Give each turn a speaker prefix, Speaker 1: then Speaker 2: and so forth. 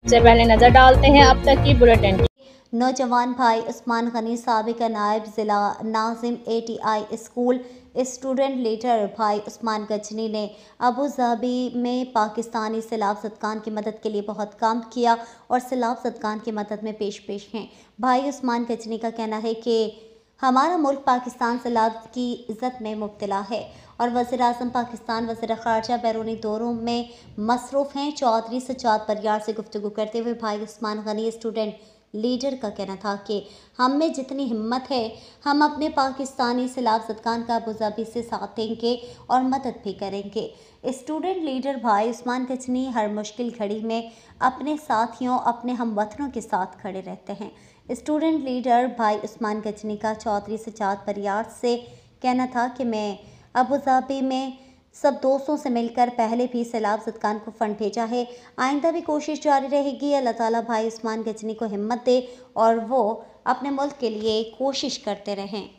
Speaker 1: सबसे पहले नजर डालते हैं अब तक की बुलेटिन।
Speaker 2: नौजवान भाई उस्मान गनी साबिक नायब ज़िला Nazim ATI school student leader भाई उस्मान गजनी ने अबू धाबी में पाकिस्तानी सैलाब ज़दगान की मदद के लिए बहुत काम किया और सैलाब ज़दगान की मदद में पेश हैं। भाई उस्मान गजनी का कहना है कि हमारा मुल्क पाकिस्तान सैलाब की इज़्ज़त में मुब्तला है और वज़ीर आज़म पाकिस्तान वज़ीर ख़ारजा बैरूनी दौरों में मसरूफ़ हैं। चौधरी सज्जाद बरियार से गुफ्तगू करते हुए भाई उस्मान गनी स्टूडेंट लीडर का कहना था कि हम में जितनी हिम्मत है हम अपने पाकिस्तानी सैलाब ज़दगान का अबू धाबी से साथ देंगे और मदद भी करेंगे। स्टूडेंट लीडर भाई उस्मान गजनी हर मुश्किल घड़ी में अपने साथियों अपने हमवतनों के साथ खड़े रहते हैं। स्टूडेंट लीडर भाई उस्मान गजनी का चौधरी सज्जाद बरियार से कहना था कि मैं अबू धाबी में सब दोस्तों से मिलकर पहले भी सैलाब ज़दगान को फ़ंड भेजा है। आइंदा भी कोशिश जारी रहेगी। अल्लाह ताला भाई उस्मान गजनी को हिम्मत दे और वो अपने मुल्क के लिए कोशिश करते रहें।